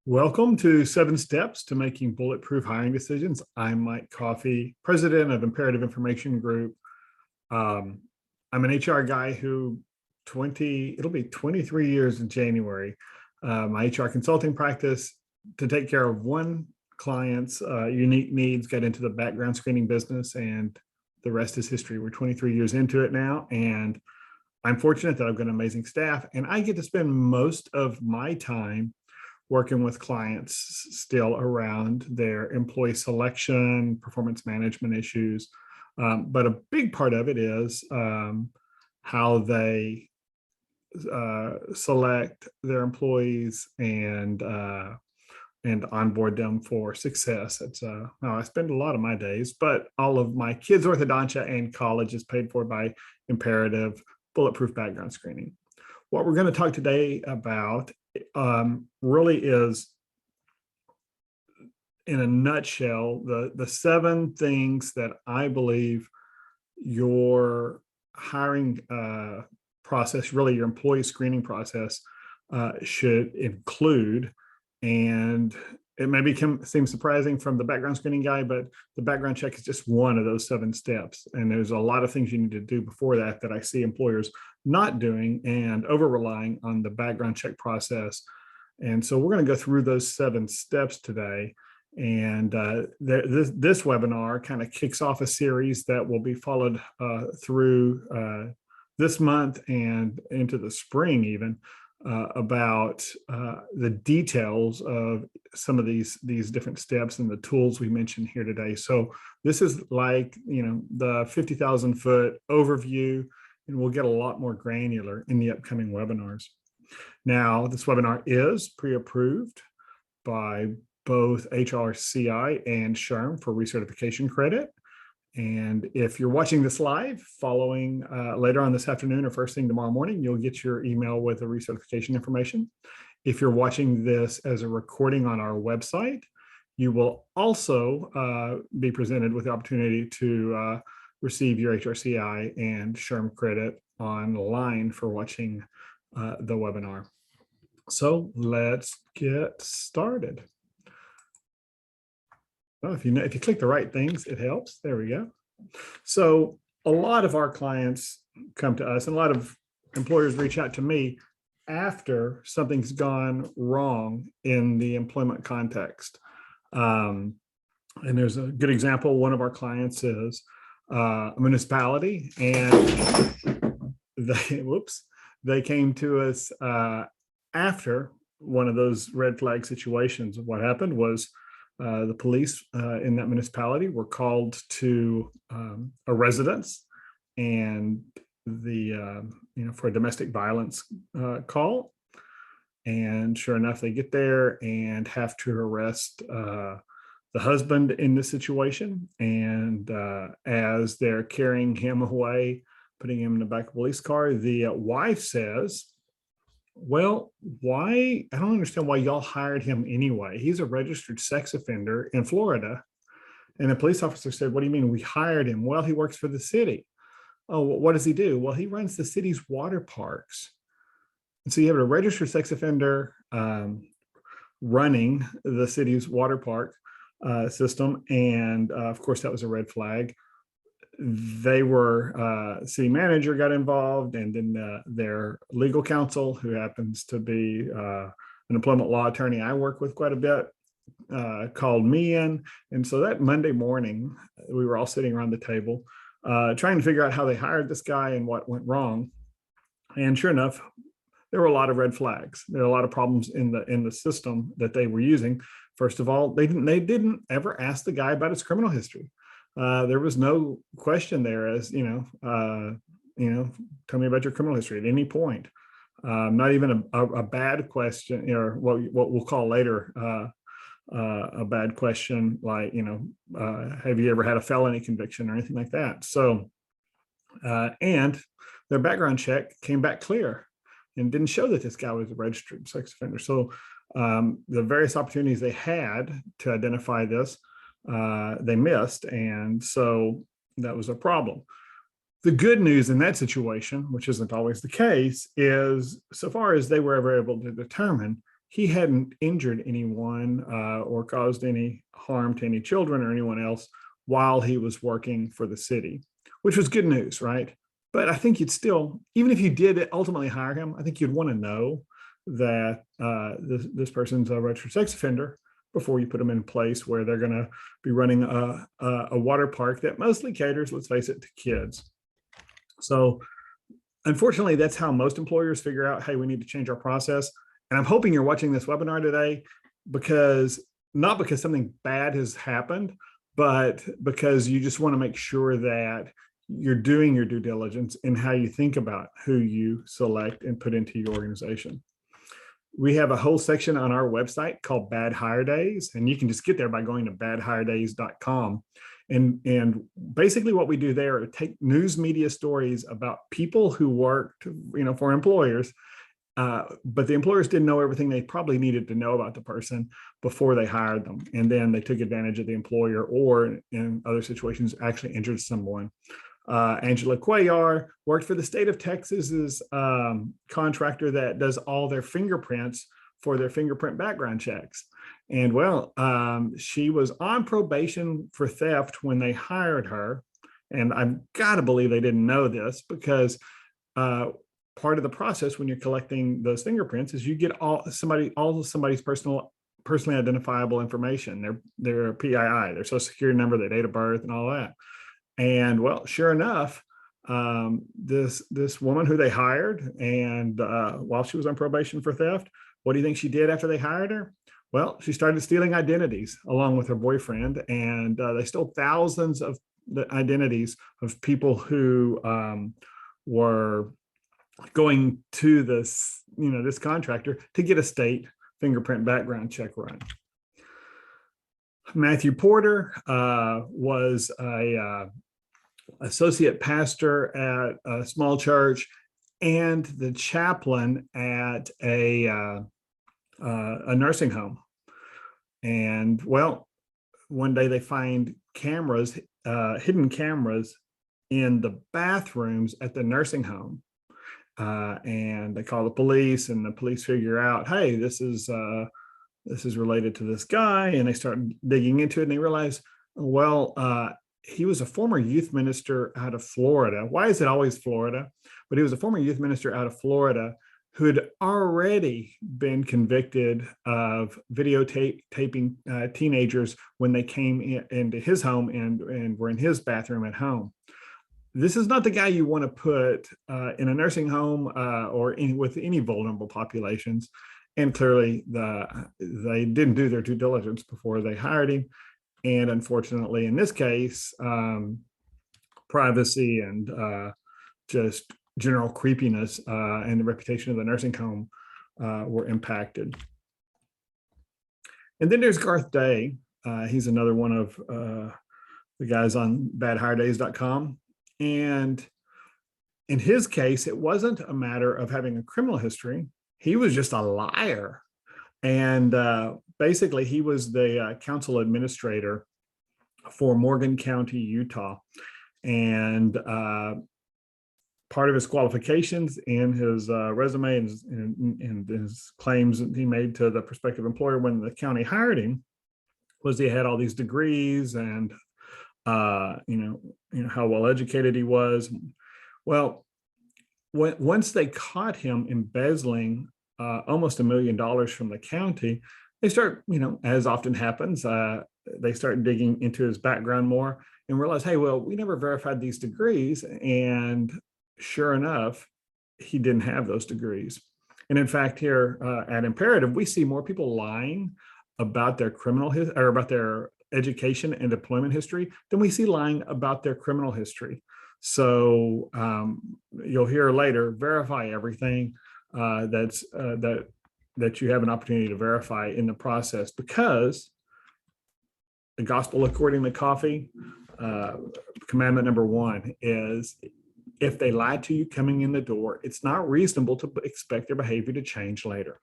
Welcome to 7 Steps to Making Bulletproof Hiring Decisions. I'm Mike Coffey, president of Imperative Information Group. I'm an HR guy who it'll be 23 years in January. My HR consulting practice to take care of one client's unique needs got into the background screening business, and the rest is history. We're 23 years into it now, and I'm fortunate that I've got an amazing staff, and I get to spend most of my time working with clients still around their employee selection, performance management issues. But a big part of it is how they select their employees and onboard them for success. It's how I spend a lot of my days, but all of my kids' orthodontia and college is paid for by Imperative Bulletproof background screening. What we're going to talk today about really is, in a nutshell, the 7 things that I believe your hiring process, really your employee screening process, should include. And it may seem surprising from the background screening guy, but the background check is just one of those 7 steps. And there's a lot of things you need to do before that I see employers not doing and over-relying on the background check process. And so we're going to go through those 7 steps today. And this webinar kind of kicks off a series that will be followed through this month and into the spring even, about the details of some of these different steps and the tools we mentioned here today. So this is like, the 50,000-foot overview, and we'll get a lot more granular in the upcoming webinars. Now, this webinar is pre-approved by both HRCI and SHRM for recertification credit. And if you're watching this live, following later on this afternoon or first thing tomorrow morning, you'll get your email with the recertification information. If you're watching this as a recording on our website, you will also be presented with the opportunity to receive your HRCI and SHRM credit online for watching the webinar. So let's get started. Well, if you click the right things, it helps. There we go. So a lot of our clients come to us, and a lot of employers reach out to me after something's gone wrong in the employment context. And there's a good example. One of our clients is a municipality, and they came to us after one of those red flag situations. What happened was the police in that municipality were called to a residence, and for a domestic violence call. And sure enough, they get there and have to arrest the husband in this situation. And as they're carrying him away, putting him in the back of a police car, the wife says, "Well, I don't understand why y'all hired him anyway. He's a registered sex offender in Florida." And the police officer said, "What do you mean we hired him?" "Well, he works for the city." "Oh, well, what does he do?" "Well, he runs the city's water parks." And so you have a registered sex offender running the city's water park system. And of course, that was a red flag. City manager got involved, and then their legal counsel, who happens to be an employment law attorney I work with quite a bit, called me in. And so that Monday morning, we were all sitting around the table trying to figure out how they hired this guy and what went wrong. And sure enough, there were a lot of red flags. There were a lot of problems in the system that they were using. First of all, they didn't ever ask the guy about his criminal history. There was no question there as, tell me about your criminal history at any point. Not even a bad question, or what we'll call later a bad question, like, have you ever had a felony conviction or anything like that? So, and their background check came back clear and didn't show that this guy was a registered sex offender. So the various opportunities they had to identify this, they missed. And so that was a problem. The good news in that situation, which isn't always the case, is so far as they were ever able to determine, he hadn't injured anyone or caused any harm to any children or anyone else while he was working for the city, which was good news, right? But I think you'd still, even if you did ultimately hire him, I think you'd want to know that this person's a registered sex offender before you put them in place where they're going to be running a water park that mostly caters, let's face it, to kids. So unfortunately, that's how most employers figure out, hey, we need to change our process. And I'm hoping you're watching this webinar today not because something bad has happened, but because you just want to make sure that you're doing your due diligence in how you think about who you select and put into your organization. We have a whole section on our website called Bad Hire Days, and you can just get there by going to badhiredays.com. And basically what we do there is take news media stories about people who worked, for employers, but the employers didn't know everything they probably needed to know about the person before they hired them. And then they took advantage of the employer, or in other situations, actually injured someone. Angela Cuellar worked for the state of Texas's contractor that does all their fingerprints for their fingerprint background checks. And she was on probation for theft when they hired her. And I've got to believe they didn't know this, because part of the process when you're collecting those fingerprints is you get all somebody's personally identifiable information, their PII, their social security number, their date of birth, and all that. And sure enough, this woman who they hired, and while she was on probation for theft, what do you think she did after they hired her? Well, she started stealing identities along with her boyfriend, and they stole thousands of the identities of people who were going to this contractor to get a state fingerprint background check run. Matthew Porter was a associate pastor at a small church and the chaplain at a nursing home. And one day they find cameras, hidden cameras in the bathrooms at the nursing home. And they call the police, and the police figure out, hey, this is related to this guy. And they start digging into it, and they realize, he was a former youth minister out of Florida. Why is it always Florida? But he was a former youth minister out of Florida who had already been convicted of videotaping teenagers when they came into his home and were in his bathroom at home. This is not the guy you want to put in a nursing home or with any vulnerable populations. And clearly they didn't do their due diligence before they hired him. And unfortunately, in this case, privacy and just general creepiness and the reputation of the nursing home were impacted. And then there's Garth Day. He's another one of the guys on badhiredays.com. And in his case, it wasn't a matter of having a criminal history. He was just a liar. And basically, he was the council administrator for Morgan County, Utah. And part of his qualifications in his resume and his claims that he made to the prospective employer when the county hired him was he had all these degrees and how well educated he was. Well, once they caught him embezzling almost $1 million from the county, they start, as often happens, they start digging into his background more and realize, hey, we never verified these degrees. And sure enough, he didn't have those degrees. And in fact, here at Imperative, we see more people lying about their or about their education and employment history than we see lying about their criminal history. So you'll hear later, verify everything that you have an opportunity to verify in the process, because the gospel according to Coffey, commandment number 1 is, if they lied to you coming in the door, it's not reasonable to expect their behavior to change later.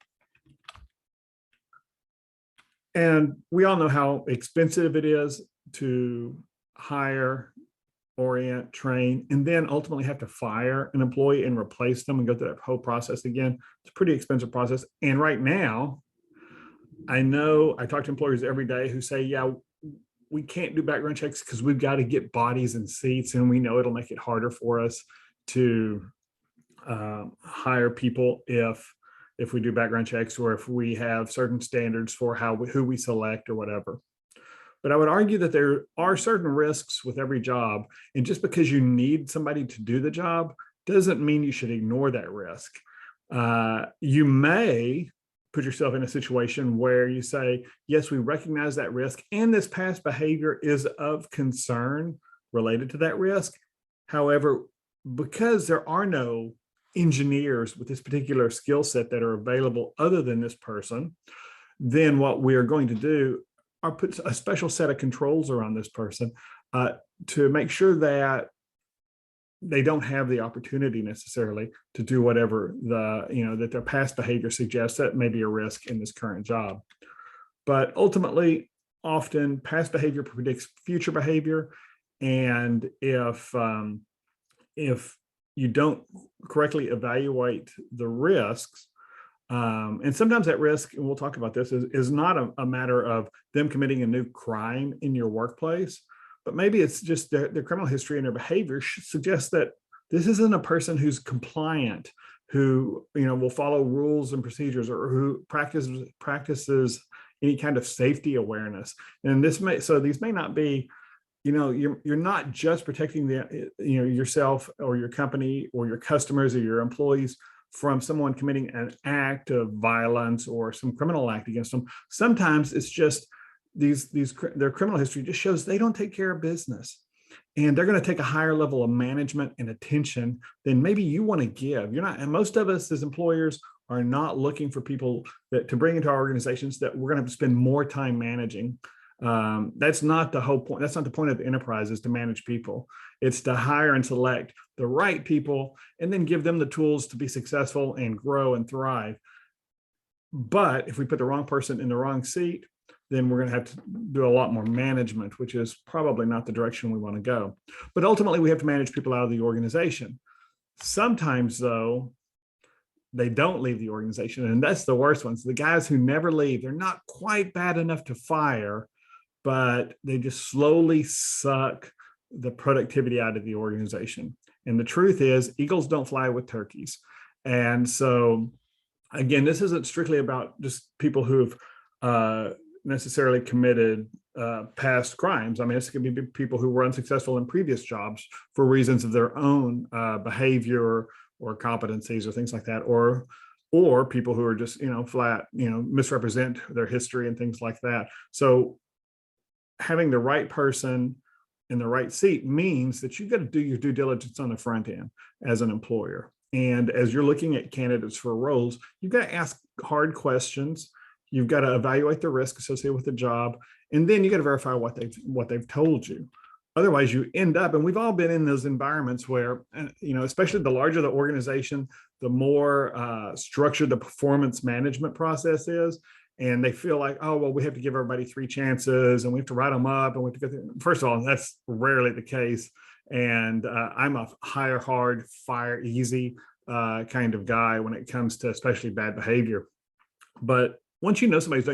And we all know how expensive it is to hire, orient, train, and then ultimately have to fire an employee and replace them and go through that whole process again. It's a pretty expensive process. And right now, I know I talk to employers every day who say, yeah, we can't do background checks because we've got to get bodies and seats, and we know it'll make it harder for us to hire people if we do background checks, or if we have certain standards for who we select or whatever. But I would argue that there are certain risks with every job, and just because you need somebody to do the job doesn't mean you should ignore that risk. You may put yourself in a situation where you say, yes, we recognize that risk, and this past behavior is of concern related to that risk. However, because there are no engineers with this particular skill set that are available other than this person, then what we are going to do are put a special set of controls around this person to make sure that they don't have the opportunity necessarily to do whatever that their past behavior suggests that may be a risk in this current job. But ultimately, often past behavior predicts future behavior. And if you don't correctly evaluate the risks, and sometimes that risk, and we'll talk about this, is not a matter of them committing a new crime in your workplace, but maybe it's just their criminal history and their behavior suggests that this isn't a person who's compliant, who will follow rules and procedures, or who practices any kind of safety awareness. And these may not be, you're not just protecting yourself or your company or your customers or your employees from someone committing an act of violence or some criminal act against them. Sometimes it's just their criminal history just shows they don't take care of business, and they're going to take a higher level of management and attention than maybe you want to give. You're not, and most of us as employers are not looking for people to bring into our organizations that we're going to spend more time managing. That's not the whole point. That's not the point of the enterprise, is to manage people. It's to hire and select the right people and then give them the tools to be successful and grow and thrive. But if we put the wrong person in the wrong seat, then we're going to have to do a lot more management, which is probably not the direction we want to go. But ultimately, we have to manage people out of the organization. Sometimes, though, they don't leave the organization, and that's the worst ones. The guys who never leave, they're not quite bad enough to fire, but they just slowly suck the productivity out of the organization. And the truth is, eagles don't fly with turkeys. And so, again, this isn't strictly about just people who've necessarily committed past crimes. I mean, it's going to be people who were unsuccessful in previous jobs for reasons of their own behavior or competencies or things like that, or people who are just flat misrepresent their history and things like that. So having the right person in the right seat means that you've got to do your due diligence on the front end as an employer. And as you're looking at candidates for roles, you've got to ask hard questions. You've got to evaluate the risk associated with the job, and then you got to verify what they've told you. Otherwise, you end up, and we've all been in those environments where, especially the larger the organization, the more structured the performance management process is. And they feel like, oh, well, we have to give everybody 3 chances, and we have to write them up, and we have to go through. First of all, that's rarely the case. And I'm a hire hard, fire easy kind of guy when it comes to especially bad behavior. But once you know somebody's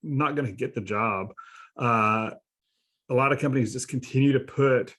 not going to get the job, a lot of companies just continue to put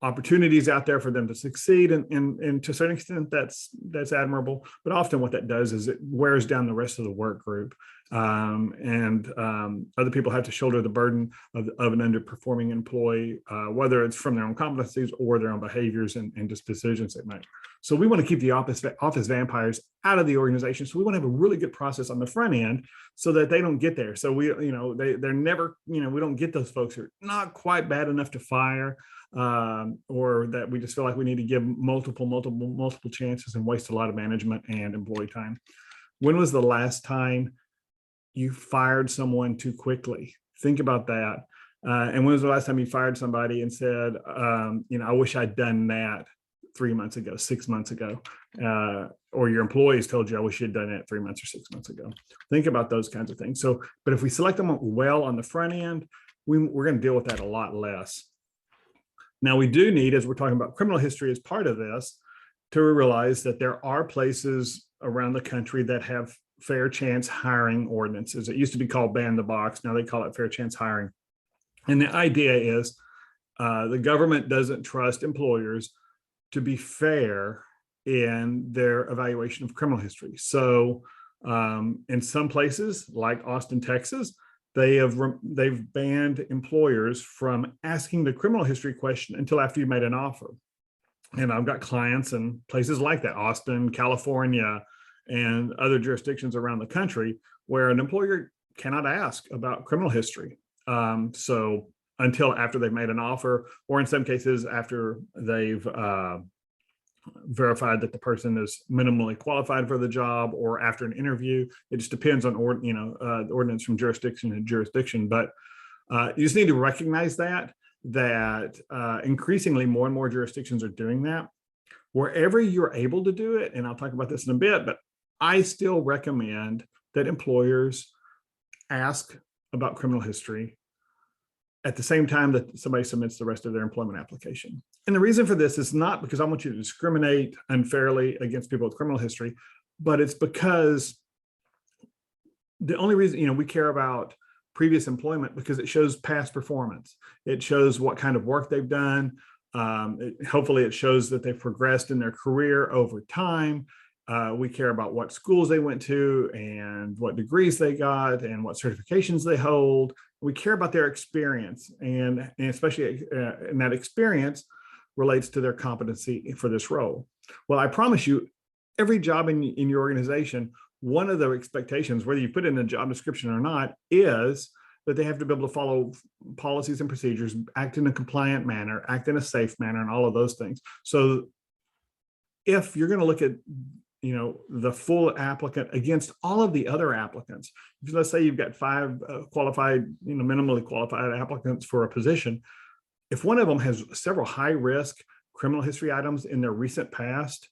opportunities out there for them to succeed, and to a certain extent that's admirable. But often what that does is it wears down the rest of the work group, and other people have to shoulder the burden of an underperforming employee, whether it's from their own competencies or their own behaviors and just decisions they make. So we want to keep the office vampires out of the organization. So we want to have a really good process on the front end so that they don't get there. So they're never, we don't get those folks who are not quite bad enough to fire, or that we just feel like we need to give multiple chances and waste a lot of management and employee time. When was the last time you fired someone too quickly? Think about that. And when was the last time you fired somebody and said, I wish I'd done that 3 months ago, 6 months ago, or your employees told you, I wish you'd done that 3 months or 6 months ago. Think about those kinds of things. So, but if we select them well on the front end, we're going to deal with that a lot less. Now, we do need, as we're talking about criminal history as part of this, to realize that there are places around the country that have fair chance hiring ordinances. It used to be called ban the box. Now they call it fair chance hiring. And the idea is the government doesn't trust employers to be fair in their evaluation of criminal history. So in some places like Austin, Texas, they've banned employers from asking the criminal history question until after you made an offer. And I've got clients in places like that, Austin, California, and other jurisdictions around the country where an employer cannot ask about criminal history. So until after they've made an offer, or in some cases after they've verified that the person is minimally qualified for the job, or after an interview. It just depends on the ordinance from jurisdiction to jurisdiction. But you just need to recognize that increasingly more and more jurisdictions are doing that. Wherever you're able to do it, and I'll talk about this in a bit, but I still recommend that employers ask about criminal history at the same time that somebody submits the rest of their employment application. And the reason for this is not because I want you to discriminate unfairly against people with criminal history, but it's because the only reason, we care about previous employment because it shows past performance. It shows what kind of work they've done. Hopefully it shows that they've progressed in their career over time. We care about what schools they went to and what degrees they got and what certifications they hold. We care about their experience, and especially in that experience relates to their competency for this role. Well, I promise you, every job in your organization, one of the expectations, whether you put it in a job description or not, is that they have to be able to follow policies and procedures, act in a compliant manner, act in a safe manner, and all of those things. So if you're going to look at the full applicant against all of the other applicants, let's say you've got 5 qualified, minimally qualified applicants for a position. If one of them has several high risk criminal history items in their recent past,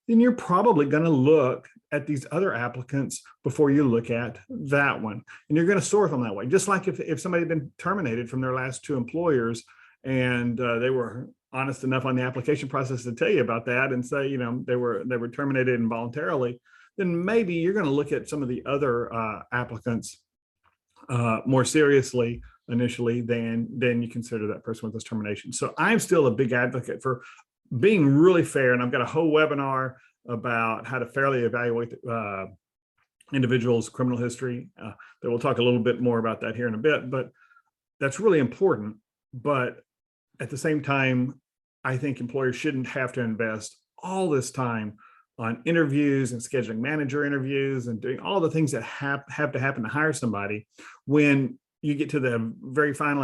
then you're probably going to look at these other applicants before you look at that one. And you're going to sort them that way. Just like if somebody had been terminated from their last 2 employers and they were honest enough on the application process to tell you about that and say, they were terminated involuntarily, then maybe you're going to look at some of the other applicants more seriously initially than you consider that person with this termination. So I'm still a big advocate for being really fair. And I've got a whole webinar about how to fairly evaluate individuals' criminal history. That we'll talk a little bit more about that here in a bit, but that's really important. But at the same time, I think employers shouldn't have to invest all this time on interviews and scheduling manager interviews and doing all the things that have to happen to hire somebody when you get to the very final,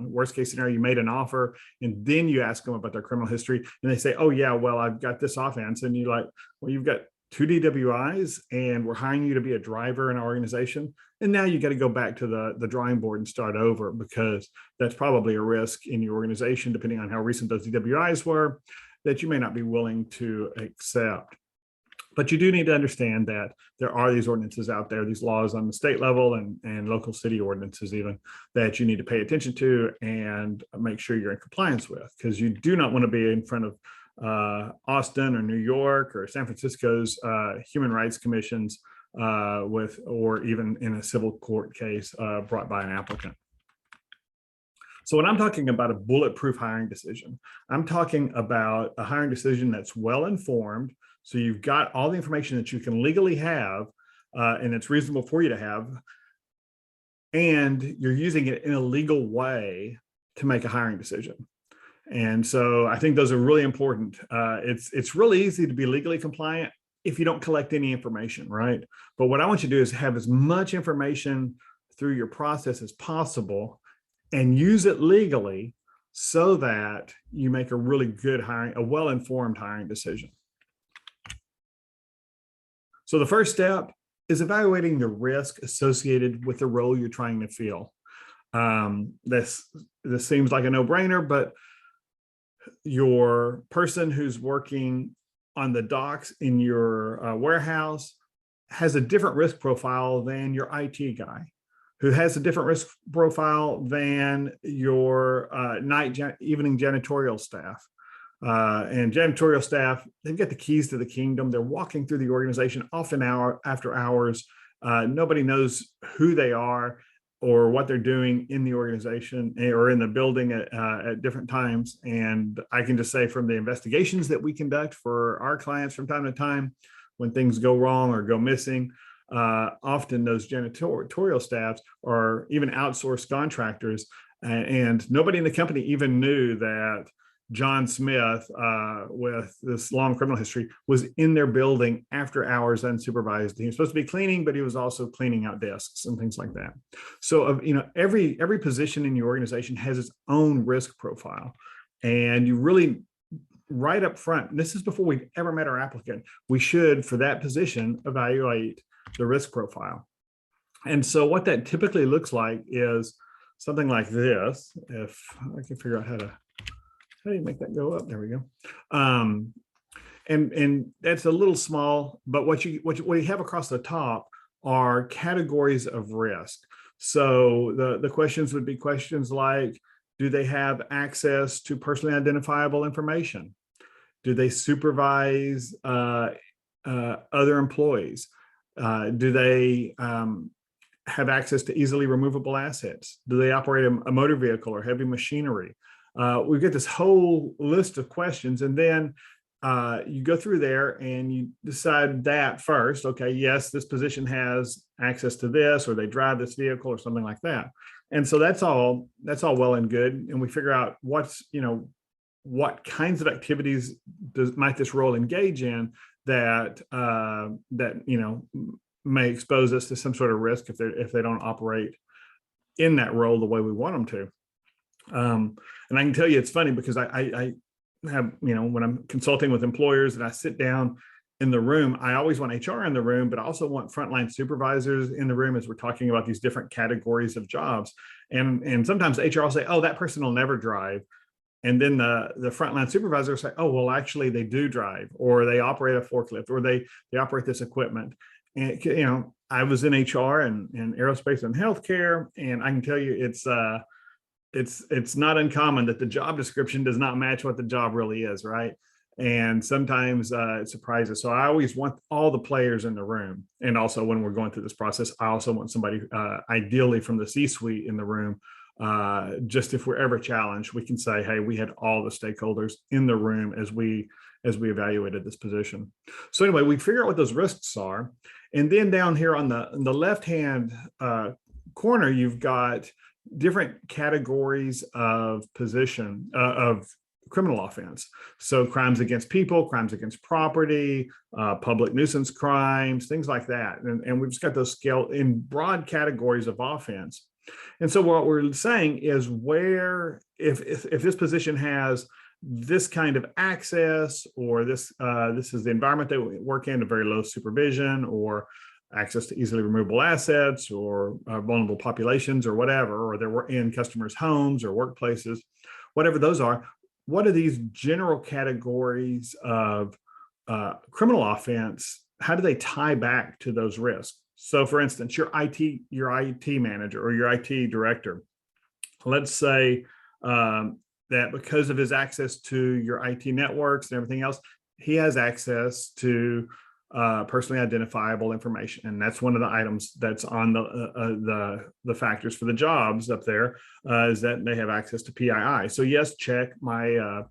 worst case scenario, you made an offer and then you ask them about their criminal history and they say, oh yeah, well, I've got this offense. And you're like, well, you've got 2 DWIs and we're hiring you to be a driver in our organization. And now you got to go back to the drawing board and start over, because that's probably a risk in your organization, depending on how recent those DWIs were, that you may not be willing to accept. But you do need to understand that there are these ordinances out there, these laws on the state level and local city ordinances even, that you need to pay attention to and make sure you're in compliance with, because you do not want to be in front of Austin or New York or San Francisco's human rights commissions or even in a civil court case brought by an applicant. So when I'm talking about a bulletproof hiring decision, I'm talking about a hiring decision that's well-informed. So you've got all the information that you can legally have and it's reasonable for you to have, and you're using it in a legal way to make a hiring decision. And so I think those are really important. It's really easy to be legally compliant if you don't collect any information, right? But what I want you to do is have as much information through your process as possible and use it legally so that you make a really good a well-informed hiring decision. So the first step is evaluating the risk associated with the role you're trying to fill. This seems like a no-brainer, but your person who's working on the docks in your warehouse has a different risk profile than your IT guy, who has a different risk profile than your evening janitorial staff. And janitorial staff, they've got the keys to the kingdom. They're walking through the organization often after hours. Nobody knows who they are or what they're doing in the organization or in the building at different times. And I can just say from the investigations that we conduct for our clients from time to time, when things go wrong or go missing, often those janitorial staffs are even outsourced contractors. And nobody in the company even knew that John Smith, with this long criminal history, was in their building after hours unsupervised. He was supposed to be cleaning, but he was also cleaning out desks and things like that. So, every position in your organization has its own risk profile, and you really, right up front, this is before we've ever met our applicant, we should, for that position, evaluate the risk profile. And so, what that typically looks like is something like this. If I can figure out how do you make that go up? There we go. And that's a little small, but what you have across the top are categories of risk. So the questions would be questions like, do they have access to personally identifiable information? Do they supervise other employees? Do they have access to easily removable assets? Do they operate a motor vehicle or heavy machinery? We've got this whole list of questions, and then you go through there and you decide that first. Okay, yes, this position has access to this, or they drive this vehicle, or something like that. And so that's all well and good. And we figure out what kinds of activities might this role engage in that may expose us to some sort of risk if they don't operate in that role the way we want them to. And I can tell you, it's funny because I have, when I'm consulting with employers and I sit down in the room, I always want HR in the room, but I also want frontline supervisors in the room as we're talking about these different categories of jobs. And sometimes HR will say, oh, that person will never drive. And then the frontline supervisor will say, oh, well, actually they do drive, or they operate a forklift, or they operate this equipment. And, I was in HR and aerospace and healthcare, and I can tell you it's not uncommon that the job description does not match what the job really is, right? And sometimes it surprises. So I always want all the players in the room. And also when we're going through this process, I also want somebody ideally from the C-suite in the room. Just if we're ever challenged, we can say, hey, we had all the stakeholders in the room as we evaluated this position. So anyway, we figure out what those risks are. And then down here on the left-hand corner, you've got different categories of position of criminal offense. So crimes against people, crimes against property, public nuisance crimes, things like that. And we've just got those scale in broad categories of offense. And so what we're saying is if this position has this kind of access, or this is the environment they work in, a very low supervision, or access to easily removable assets, or vulnerable populations, or whatever, or they're in customers' homes or workplaces, whatever those are. What are these general categories of criminal offense? How do they tie back to those risks? So for instance, your IT manager or your IT director, let's say that because of his access to your IT networks and everything else, he has access to personally identifiable information, and that's one of the items that's on the factors for the jobs up there, is that they have access to PII. So yes, check my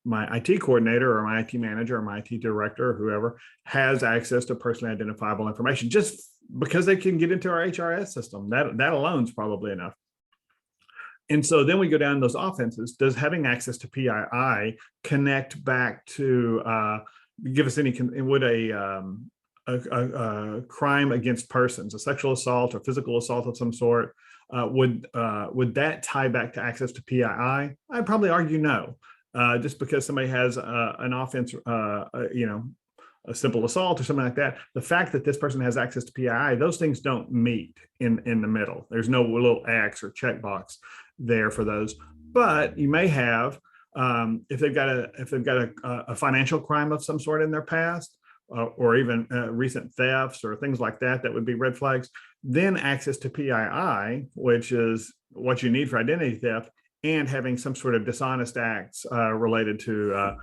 IT coordinator or my IT manager or my IT director or whoever has access to personally identifiable information, just because they can get into our HRS system. That alone is probably enough. And so then we go down those offenses. Does having access to PII connect back to give us any? Would a crime against persons, a sexual assault or physical assault of some sort, would that tie back to access to PII? I'd probably argue no. Just because somebody has an offense, a simple assault or something like that, the fact that this person has access to PII, those things don't meet in the middle. There's no little X or checkbox there for those. But you may have, if they've got a financial crime of some sort in their past, or even recent thefts or things like that, that would be red flags. Then access to PII, which is what you need for identity theft, and having some sort of dishonest acts related to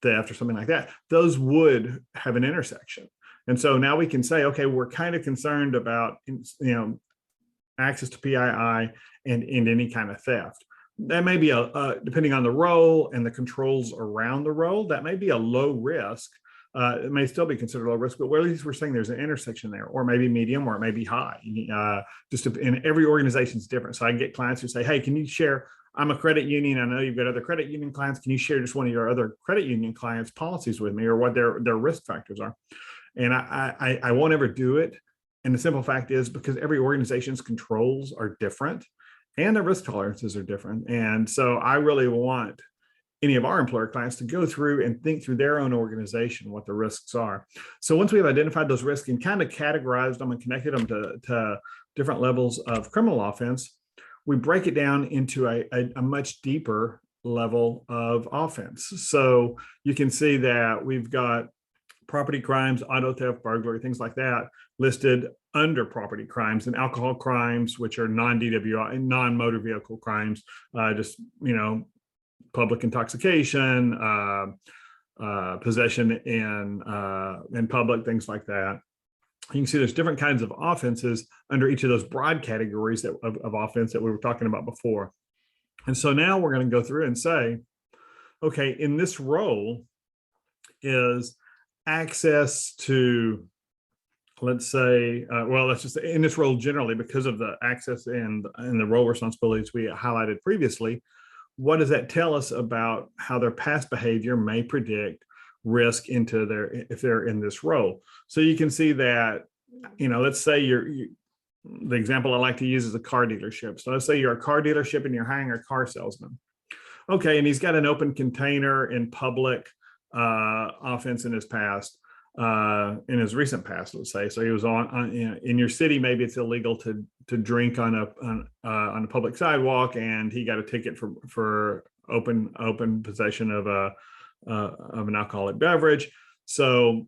theft or something like that, those would have an intersection. And so now we can say, okay, we're kind of concerned about, access to PII and any kind of theft. That may be depending on the role and the controls around the role, that may be a low risk. It may still be considered low risk, but at least we're saying there's an intersection there, or maybe medium, or it may be high. And every organization is different. So I get clients who say, hey, can you share, I'm a credit union, I know you've got other credit union clients, can you share just one of your other credit union clients' policies with me, or what their risk factors are? And I won't ever do it. And the simple fact is because every organization's controls are different and their risk tolerances are different. And so I really want any of our employer clients to go through and think through their own organization, what the risks are. So once we've identified those risks and kind of categorized them and connected them to different levels of criminal offense, we break it down into a much deeper level of offense. So you can see that we've got property crimes, auto theft, burglary, things like that listed under property crimes, and alcohol crimes, which are non-DWI, non-motor vehicle crimes, public intoxication, possession in public, things like that. You can see there's different kinds of offenses under each of those broad categories of offense that we were talking about before. And so now we're going to go through and say, okay, in this role is access to, let's say, let's just say in this role generally, because of the access and the role responsibilities we highlighted previously, what does that tell us about how their past behavior may predict risk into if they're in this role? So you can see that, let's say the example I like to use is a car dealership. So let's say you're a car dealership and you're hiring a car salesman. Okay, and he's got an open container in public offense in his past, in his recent past, let's say. So he was in your city, maybe it's illegal to drink on a public sidewalk, and he got a ticket for open possession of an alcoholic beverage. So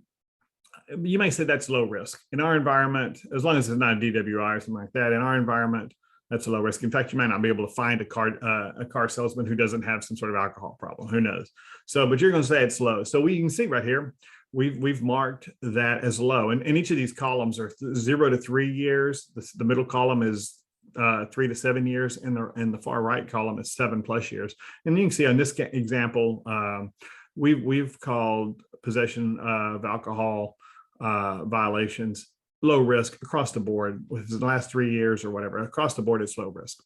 you may say that's low risk. In our environment, as long as it's not a DWI or something like that, in our environment, that's a low risk. In fact, you might not be able to find a car salesman who doesn't have some sort of alcohol problem. Who knows? So, but you're going to say it's low. So we can see right here, we've marked that as low. And each of these columns are 0 to 3 years. The middle column is 3 to 7 years, and the far right column is 7+ years. And you can see on this example, we've called possession of alcohol violations low risk across the board with the last 3 years or whatever. Across the board, it's low risk.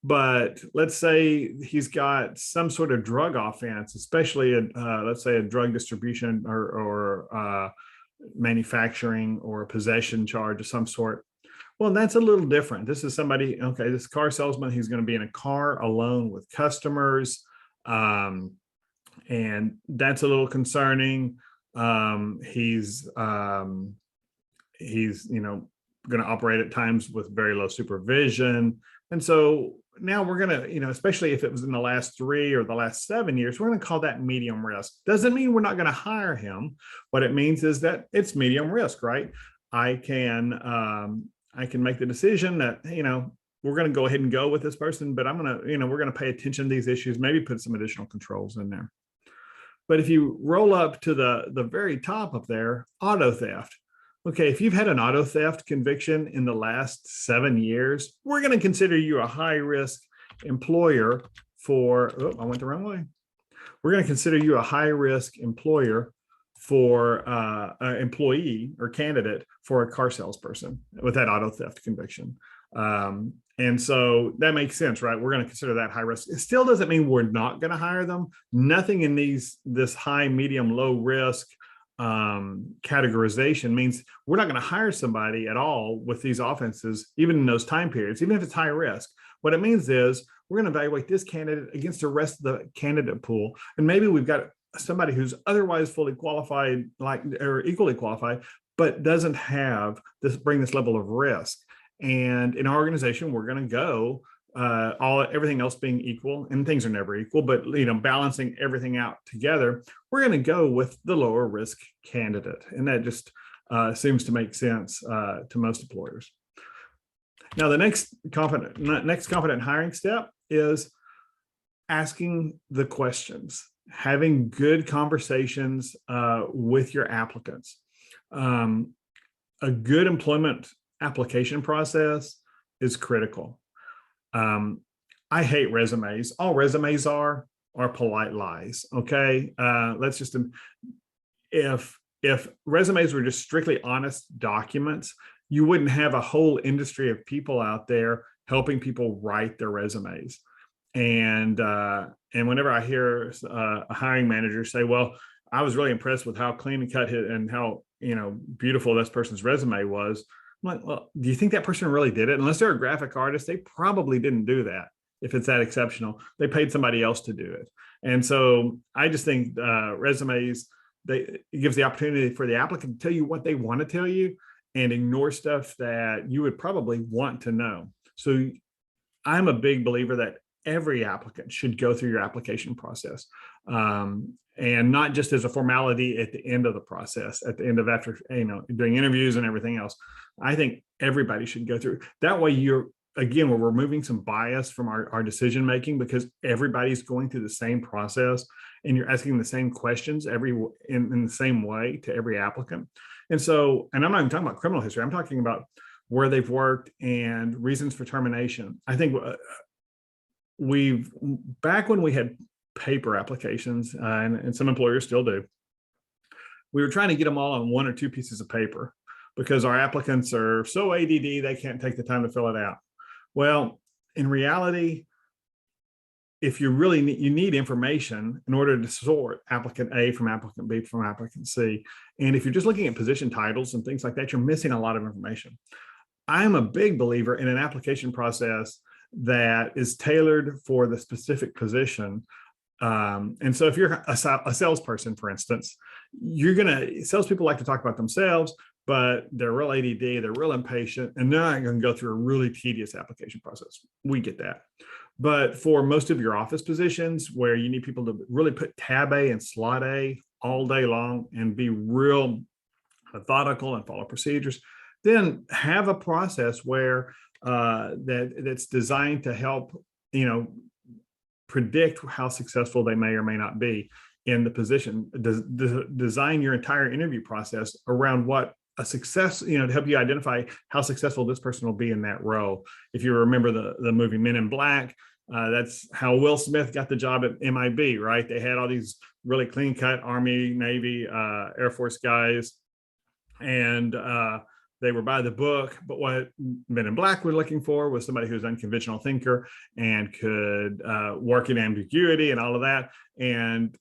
But let's say he's got some sort of drug offense, especially let's say a drug distribution or manufacturing or a possession charge of some sort. Well, that's a little different. This is somebody, okay, this car salesman, he's going to be in a car alone with customers. And that's a little concerning. He's going to operate at times with very low supervision. And so now we're going to, especially if it was in the last 3 or the last 7 years, we're going to call that medium risk. Doesn't mean we're not going to hire him. What it means is that it's medium risk, right? I can make the decision that, we're going to go ahead and go with this person, but we're going to pay attention to these issues, maybe put some additional controls in there. But if you roll up to the very top up there, auto theft. Okay, if you've had an auto theft conviction in the last 7 years, we're going to consider you a high-risk employer for, I went the wrong way. We're going to consider you a high-risk employer for an employee or candidate for a car salesperson with that auto theft conviction. And so that makes sense, right? We're going to consider that high risk. It still doesn't mean we're not going to hire them. Nothing in this high, medium, low risk categorization means we're not going to hire somebody at all with these offenses, even in those time periods, even if it's high risk. What it means is we're going to evaluate this candidate against the rest of the candidate pool. And maybe we've got somebody who's otherwise fully qualified, or equally qualified, but doesn't have bring this level of risk. And in our organization, we're going to go everything else being equal, and things are never equal, but balancing everything out together, we're going to go with the lower risk candidate. And that just seems to make sense to most employers. Now, the next competent hiring step is asking the questions, having good conversations with your applicants. A good employment application process is critical. I hate resumes. All resumes are polite lies. Okay, let's just if resumes were just strictly honest documents, you wouldn't have a whole industry of people out there helping people write their resumes. And whenever I hear a hiring manager say, "Well, I was really impressed with how clean and cut and how beautiful this person's resume was," I'm like, "Well, do you think that person really did it? Unless they're a graphic artist, they probably didn't do that. If it's that exceptional, they paid somebody else to do it." And so I just think resumes, it gives the opportunity for the applicant to tell you what they want to tell you and ignore stuff that you would probably want to know. So I'm a big believer that every applicant should go through your application process, and not just as a formality at the end of the process, at the end of after doing interviews and everything else. I think everybody should go through. That way, we're removing some bias from our decision making, because everybody's going through the same process and you're asking the same questions in the same way to every applicant. And so, and I'm not even talking about criminal history. I'm talking about where they've worked and reasons for termination. I think back when we had paper applications, and some employers still do, we were trying to get them all on 1 or 2 pieces of paper because our applicants are so ADD, they can't take the time to fill it out. Well, in reality, if you really you need information in order to sort applicant A from applicant B from applicant C. And if you're just looking at position titles and things like that, you're missing a lot of information. I'm a big believer in an application process that is tailored for the specific position. And so if you're a salesperson, for instance, salespeople like to talk about themselves, but they're real ADD, they're real impatient, and they're not going to go through a really tedious application process. We get that. But for most of your office positions where you need people to really put tab A and slot A all day long and be real methodical and follow procedures, then have a process where that's designed to help, predict how successful they may or may not be in the position. Design your entire interview process around what a success, to help you identify how successful this person will be in that role. If you remember the movie Men in Black, that's how Will Smith got the job at MIB, right? They had all these really clean cut Army, Navy, Air Force guys, and they were by the book. But what Men in Black were looking for was somebody who's an unconventional thinker and could work in ambiguity and all of that. And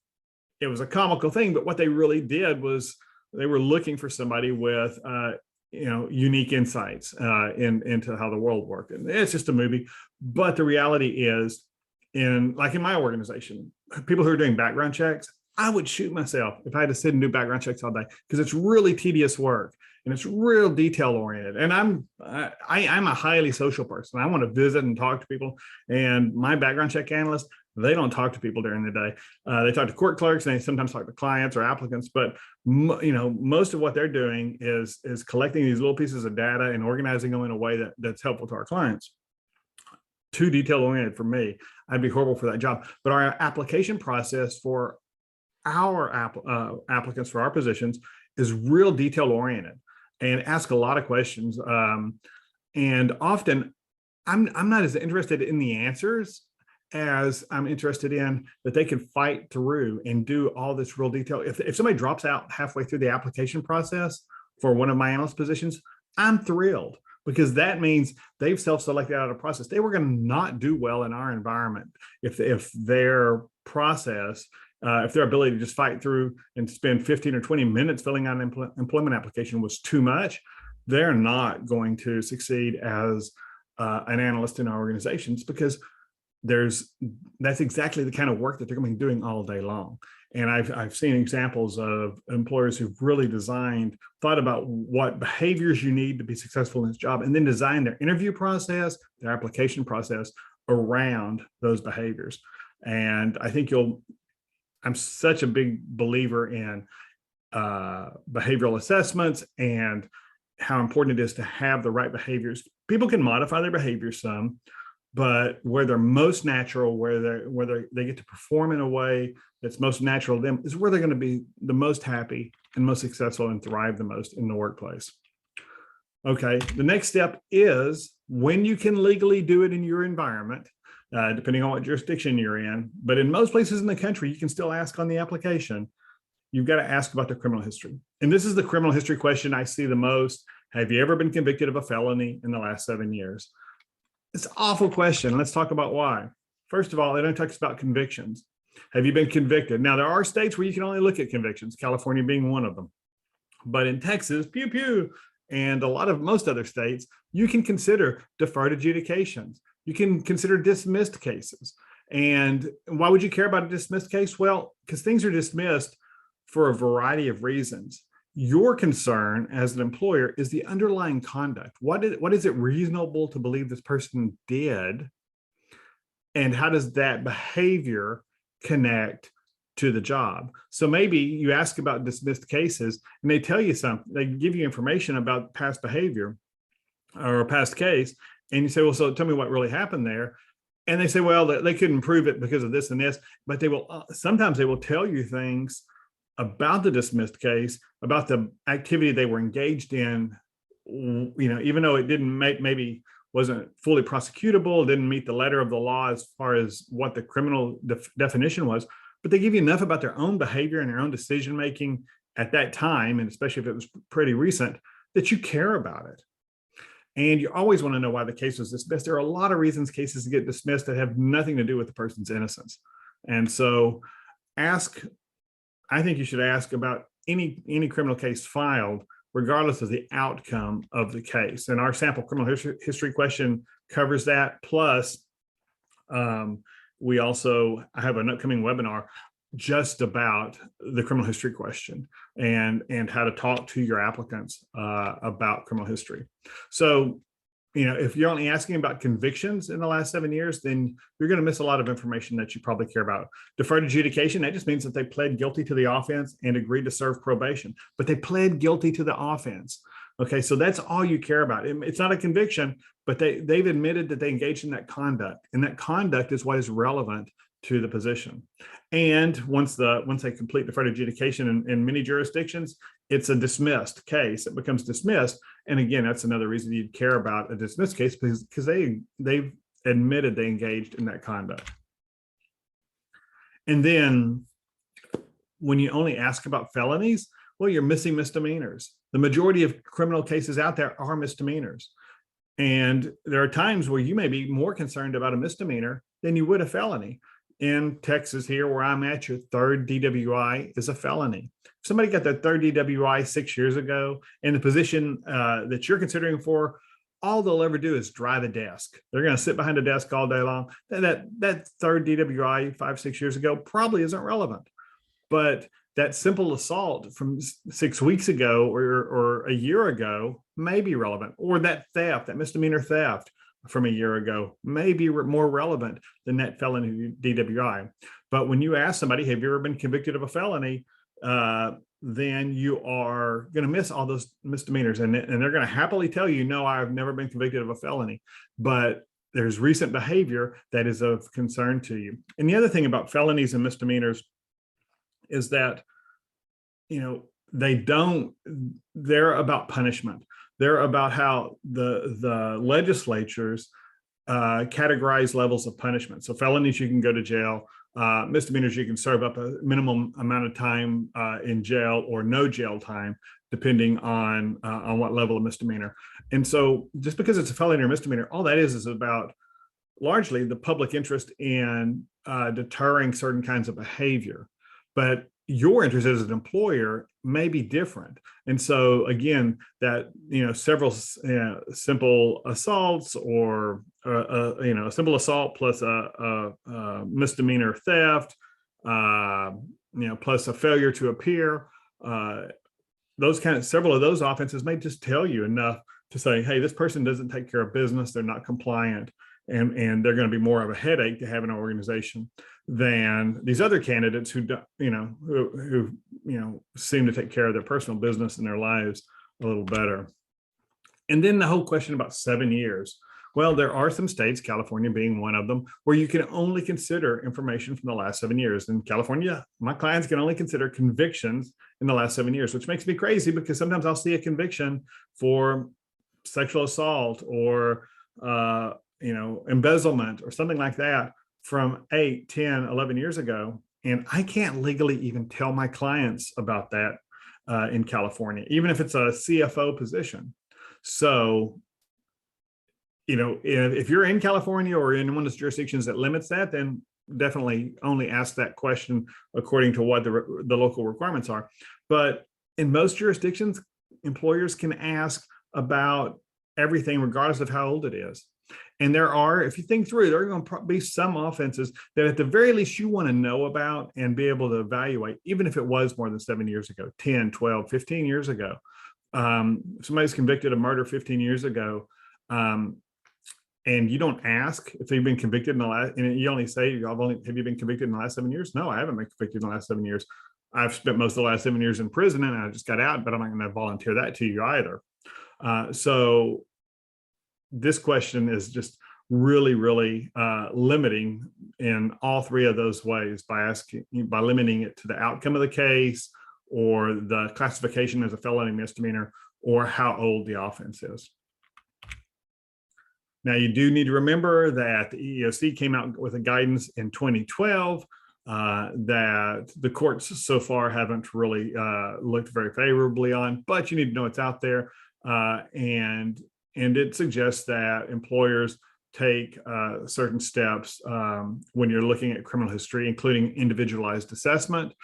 it was a comical thing, but what they really did was they were looking for somebody with unique insights into how the world worked. And it's just a movie. But the reality is, in my organization, people who are doing background checks, I would shoot myself if I had to sit and do background checks all day, because it's really tedious work and it's real detail oriented. And I'm a highly social person. I want to visit and talk to people. And my background check analysts, they don't talk to people during the day. They talk to court clerks and they sometimes talk to clients or applicants. But most of what they're doing is collecting these little pieces of data and organizing them in a way that's helpful to our clients. Too detail oriented for me. I'd be horrible for that job. But our application process for our applicants for our positions is real detail oriented and ask a lot of questions. And often I'm not as interested in the answers as I'm interested in that they can fight through and do all this real detail. If somebody drops out halfway through the application process for one of my analyst positions, I'm thrilled, because that means they've self-selected out of the process. They were going to not do well in our environment if their process, if their ability to just fight through and spend 15 or 20 minutes filling out an employment application was too much. They're not going to succeed as an analyst in our organizations, because that's exactly the kind of work that they're going to be doing all day long. And I've seen examples of employers who've really thought about what behaviors you need to be successful in this job, and then design their interview process, their application process around those behaviors. And I think I'm such a big believer in behavioral assessments and how important it is to have the right behaviors. People can modify their behaviors some, but where they're most natural, where they get to perform in a way that's most natural to them, is where they're going to be the most happy and most successful and thrive the most in the workplace. Okay, the next step is when you can legally do it in your environment, depending on what jurisdiction you're in. But in most places in the country, you can still ask on the application. You've got to ask about the criminal history. And this is the criminal history question I see the most. Have you ever been convicted of a felony in the last 7 years? It's an awful question. Let's talk about why. First of all, it only talks about convictions. Have you been convicted? Now, there are states where you can only look at convictions, California being one of them. But in Texas, pew, pew, and most other states, you can consider deferred adjudications. You can consider dismissed cases. And why would you care about a dismissed case? Well, because things are dismissed for a variety of reasons. Your concern as an employer is the underlying conduct. What is it reasonable to believe this person did? And how does that behavior connect to the job? So maybe you ask about dismissed cases and they tell you something, they give you information about past behavior or a past case. And you say, well, so tell me what really happened there. And they say, well, they couldn't prove it because of this and this, but sometimes they will tell you things about the dismissed case, about the activity they were engaged in, even though it didn't maybe wasn't fully prosecutable, didn't meet the letter of the law as far as what the criminal definition was, but they give you enough about their own behavior and their own decision-making at that time, and especially if it was pretty recent, that you care about it. And you always want to know why the case was dismissed. There are a lot of reasons cases get dismissed that have nothing to do with the person's innocence. And so I think you should ask about any criminal case filed, regardless of the outcome of the case. And our sample criminal history question covers that. Plus, we also have an upcoming webinar just about the criminal history question and how to talk to your applicants about criminal history. So, if you're only asking about convictions in the last 7 years, then you're going to miss a lot of information that you probably care about. Deferred adjudication, that just means that they pled guilty to the offense and agreed to serve probation, but they pled guilty to the offense. Okay, so that's all you care about. It's not a conviction, but they've admitted that they engaged in that conduct, and that conduct is what is relevant to the position. And once they complete deferred adjudication in many jurisdictions, it's a dismissed case. It becomes dismissed. And again, that's another reason you'd care about a dismissed case, because they've admitted they engaged in that conduct. And then when you only ask about felonies, well, you're missing misdemeanors. The majority of criminal cases out there are misdemeanors. And there are times where you may be more concerned about a misdemeanor than you would a felony. In Texas here, where I'm at, your third DWI is a felony. If somebody got their third DWI 6 years ago in the position that you're considering for, all they'll ever do is drive a desk. They're going to sit behind a desk all day long. That third DWI 5-6 years ago probably isn't relevant. But that simple assault from 6 weeks ago or a year ago may be relevant. Or that theft, that misdemeanor theft from a year ago may be more relevant than that felony DWI. But when you ask somebody, have you ever been convicted of a felony, then you are going to miss all those misdemeanors. And they're going to happily tell you, no, I've never been convicted of a felony. But there's recent behavior that is of concern to you. And the other thing about felonies and misdemeanors is that, they're about punishment. They're about how the legislatures categorize levels of punishment. So felonies, you can go to jail. Misdemeanors, you can serve up a minimum amount of time in jail or no jail time, depending on what level of misdemeanor. And so just because it's a felony or misdemeanor, all that is about largely the public interest in deterring certain kinds of behavior. But your interest as an employer may be different. And so again, that, several simple assaults or, a simple assault plus a misdemeanor theft, plus a failure to appear, several of those offenses may just tell you enough to say, hey, this person doesn't take care of business. They're not compliant. And they're going to be more of a headache to have an organization than these other candidates who seem to take care of their personal business and their lives a little better. And then the whole question about 7 years. Well, there are some states, California being one of them, where you can only consider information from the last 7 years. In California, my clients can only consider convictions in the last 7 years, which makes me crazy because sometimes I'll see a conviction for sexual assault or embezzlement or something like that from 8, 10, 11 years ago. And I can't legally even tell my clients about that in California, even if it's a CFO position. So, if you're in California or in one of those jurisdictions that limits that, then definitely only ask that question according to what the local requirements are. But in most jurisdictions, employers can ask about everything, regardless of how old it is. And there are, if you think through it, there are going to be some offenses that at the very least you want to know about and be able to evaluate, even if it was more than 7 years ago, 10, 12, 15 years ago. Somebody's convicted of murder 15 years ago, and you don't ask if they've been convicted in the last, and you only say, have you been convicted in the last 7 years? No, I haven't been convicted in the last 7 years. I've spent most of the last 7 years in prison and I just got out, but I'm not going to volunteer that to you either. So this question is just really, really limiting in all three of those ways by limiting it to the outcome of the case or the classification as a felony misdemeanor or how old the offense is. Now, you do need to remember that the EEOC came out with a guidance in 2012 that the courts so far haven't really looked very favorably on, but you need to know it's out there. And it suggests that employers take certain steps when you're looking at criminal history, including individualized assessment,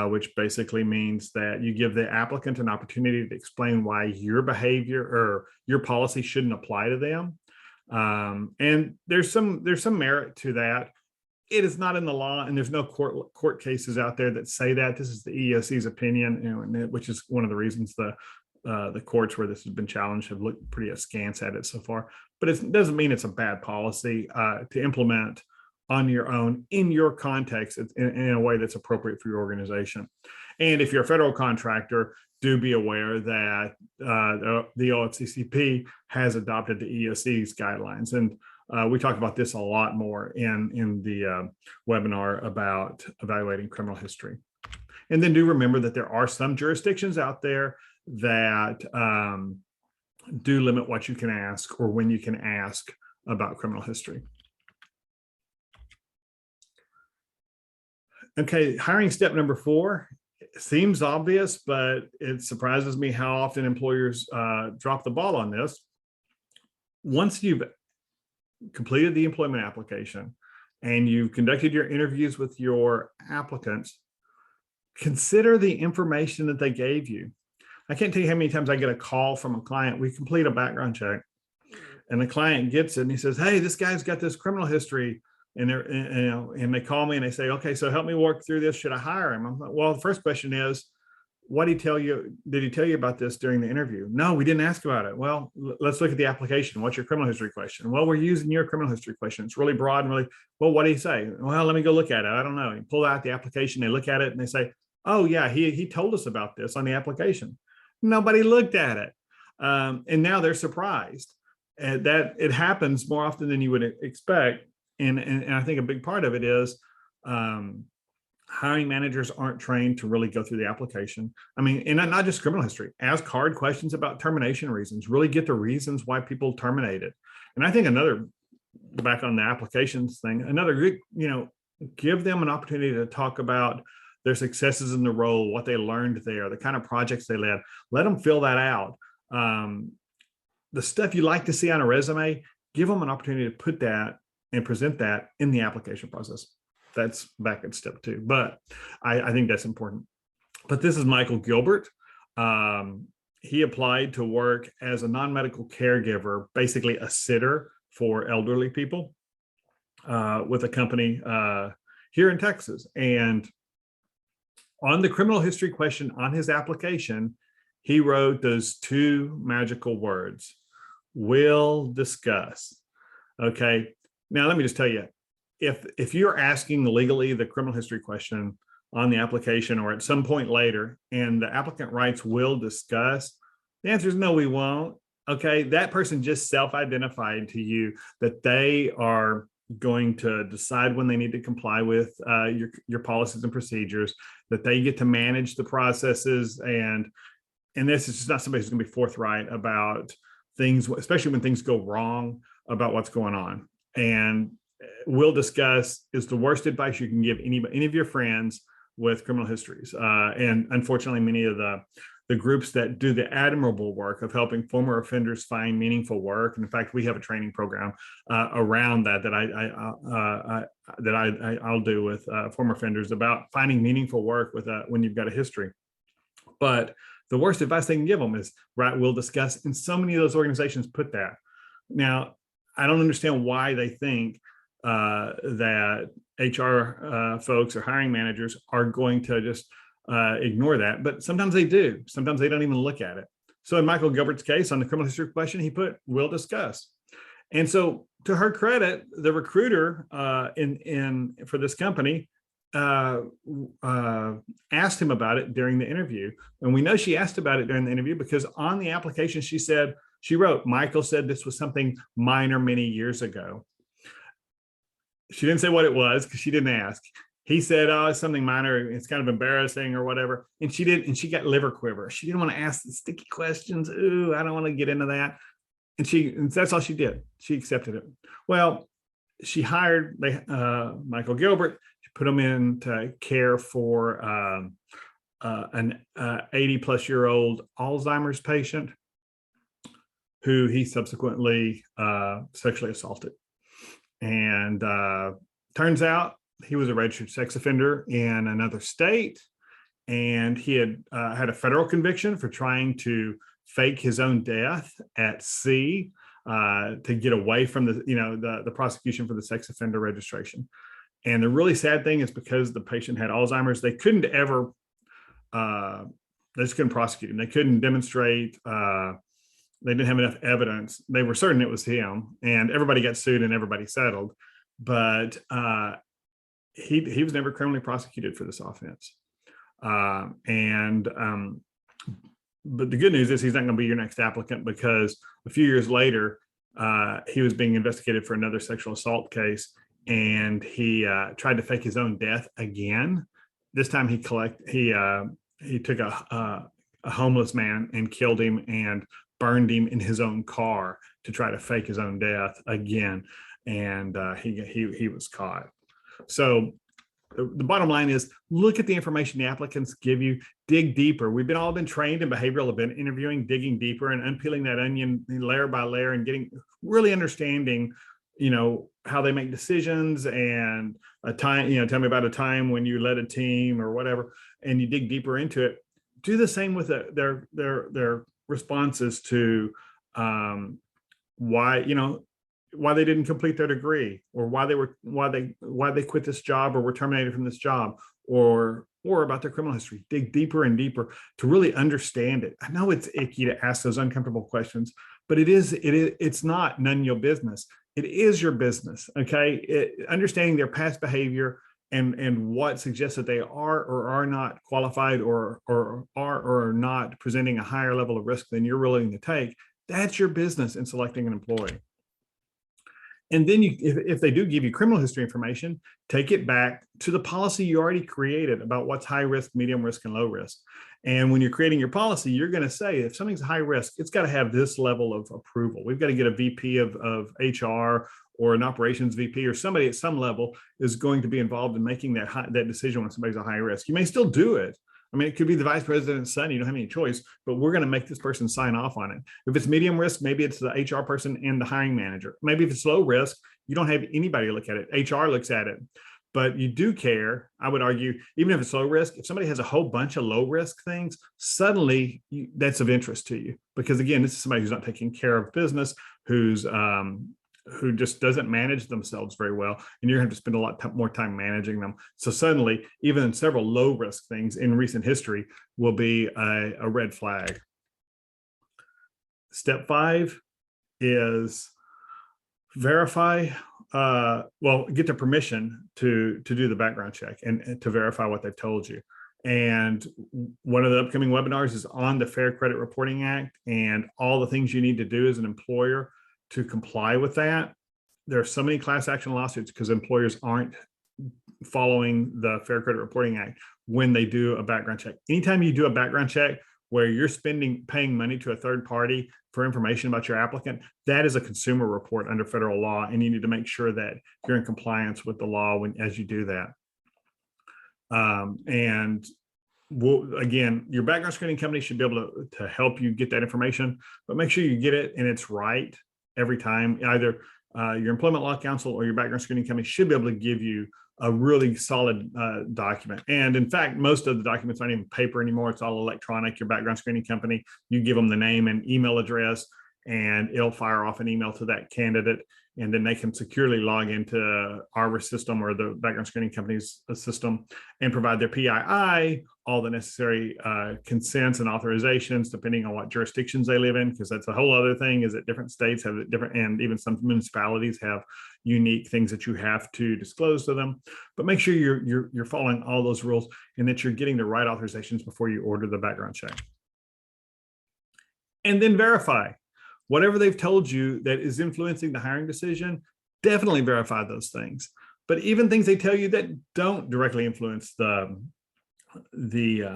which basically means that you give the applicant an opportunity to explain why your behavior or your policy shouldn't apply to them. And there's some merit to that. It is not in the law, and there's no court cases out there that say that. This is the EEOC's opinion, which is one of the reasons the courts where this has been challenged have looked pretty askance at it so far. But it doesn't mean it's a bad policy to implement on your own in your context in a way that's appropriate for your organization. And if you're a federal contractor, do be aware that the OFCCP has adopted the EOC's guidelines. And we talked about this a lot more in the webinar about evaluating criminal history. And then do remember that there are some jurisdictions out there that do limit what you can ask or when you can ask about criminal history. Okay, hiring step number 4 seems obvious, but it surprises me how often employers drop the ball on this. Once you've completed the employment application and you've conducted your interviews with your applicants, consider the information that they gave you. I can't tell you how many times I get a call from a client. We complete a background check and the client gets it and he says, hey, this guy's got this criminal history. And they call me and they say, okay, so help me work through this. Should I hire him? I'm like, well, the first question is, what did he tell you? Did he tell you about this during the interview? No, we didn't ask about it. Well, let's look at the application. What's your criminal history question? Well, we're using your criminal history question. It's really broad and really, well, what did he say? Well, let me go look at it. I don't know. You pull out the application, they look at it and they say, oh yeah, he told us about this on the application. Nobody looked at it. And now they're surprised. And that it happens more often than you would expect. And I think a big part of it is hiring managers aren't trained to really go through the application. I mean, and not just criminal history, ask hard questions about termination reasons, really get the reasons why people terminated. And I think another, back on the applications thing, another good, give them an opportunity to talk about their successes in the role, what they learned there, the kind of projects they led. Let them fill that out. The stuff you like to see on a resume, give them an opportunity to put that and present that in the application process. That's back at step 2, but I think that's important. But this is Michael Gilbert. He applied to work as a non-medical caregiver, basically a sitter for elderly people with a company here in Texas. And on the criminal history question on his application, he wrote those 2 magical words, will discuss. Okay. Now, let me just tell you, if you're asking legally the criminal history question on the application or at some point later, and the applicant writes will discuss, the answer is no, we won't. Okay, that person just self-identified to you that they are going to decide when they need to comply with your policies and procedures, that they get to manage the processes, and this is just not somebody who's going to be forthright about things, especially when things go wrong, about what's going on. And we'll discuss is the worst advice you can give any of your friends with criminal histories. And unfortunately, many of the groups that do the admirable work of helping former offenders find meaningful work. And in fact, we have a training program around that I'll do with former offenders about finding meaningful work with when you've got a history. But the worst advice they can give them is, right, we'll discuss. And so many of those organizations put that. Now, I don't understand why they think that HR folks or hiring managers are going to just ignore that, but sometimes they do. Sometimes they don't even look at it. So in Michael Gilbert's case on the criminal history question, he put, we'll discuss. And so to her credit, the recruiter for this company asked him about it during the interview. And we know she asked about it during the interview because on the application, she wrote, Michael said this was something minor many years ago. She didn't say what it was because she didn't ask. He said, oh, it's something minor. It's kind of embarrassing or whatever. And she did. And she got liver quiver. She didn't want to ask the sticky questions. Ooh, I don't want to get into that. And that's all she did. She accepted it. Well, she hired Michael Gilbert. She put him into care for an 80-plus-year-old Alzheimer's patient who he subsequently sexually assaulted. And turns out he was a registered sex offender in another state, and he had had a federal conviction for trying to fake his own death at sea to get away from the prosecution for the sex offender registration. And the really sad thing is because the patient had Alzheimer's, they couldn't ever, they just couldn't prosecute him. They couldn't demonstrate, they didn't have enough evidence. They were certain it was him, and everybody got sued and everybody settled. But he was never criminally prosecuted for this offense. But the good news is he's not going to be your next applicant, because a few years later, he was being investigated for another sexual assault case, and he tried to fake his own death again. This time he took a homeless man and killed him and burned him in his own car to try to fake his own death again. And he was caught. So the bottom line is, look at the information the applicants give you, dig deeper. We've all been trained in behavioral event interviewing, digging deeper and unpeeling that onion layer by layer and really understanding, how they make decisions, and a time, tell me about a time when you led a team or whatever, and you dig deeper into it. Do the same with their responses to why they didn't complete their degree, or why they quit this job or were terminated from this job, or about their criminal history. Dig deeper and deeper to really understand it. I know it's icky to ask those uncomfortable questions, but it's not none of your business. It is your business. Okay. Understanding their past behavior and what suggests that they are or are not qualified, or are or are not presenting a higher level of risk than you're willing to take. That's your business in selecting an employee. And then if they do give you criminal history information, take it back to the policy you already created about what's high risk, medium risk, and low risk. And when you're creating your policy, you're going to say, if something's high risk, it's got to have this level of approval. We've got to get a VP of HR or an operations VP, or somebody at some level is going to be involved in making that decision when somebody's a high risk. You may still do it. I mean, it could be the vice president's son. You don't have any choice, but we're going to make this person sign off on it. If it's medium risk, maybe it's the HR person and the hiring manager. Maybe if it's low risk, you don't have anybody look at it. HR looks at it, but you do care. I would argue, even if it's low risk, if somebody has a whole bunch of low risk things, suddenly that's of interest to you, because again, this is somebody who's not taking care of business, who just doesn't manage themselves very well, and you're going to have to spend a lot more time managing them. So suddenly, even several low risk things in recent history will be a red flag. Step 5 is verify, get the permission to do the background check and to verify what they've told you. And one of the upcoming webinars is on the Fair Credit Reporting Act and all the things you need to do as an employer to comply with that. There are so many class action lawsuits because employers aren't following the Fair Credit Reporting Act when they do a background check. Anytime you do a background check where you're paying money to a third party for information about your applicant, that is a consumer report under federal law, and you need to make sure that you're in compliance with the law as you do that. Again, your background screening company should be able to help you get that information, but make sure you get it and it's right every time. Either your employment law counsel or your background screening company should be able to give you a really solid document. And in fact, most of the documents aren't even paper anymore. It's all electronic. Your background screening company, you give them the name and email address, and it'll fire off an email to that candidate. And then they can securely log into our system or the background screening company's system and provide their PII, all the necessary consents and authorizations, depending on what jurisdictions they live in, because that's a whole other thing, is that different states have different, and even some municipalities have unique things that you have to disclose to them. But make sure you're following all those rules and that you're getting the right authorizations before you order the background check. And then verify. Whatever they've told you that is influencing the hiring decision, definitely verify those things. But even things they tell you that don't directly influence the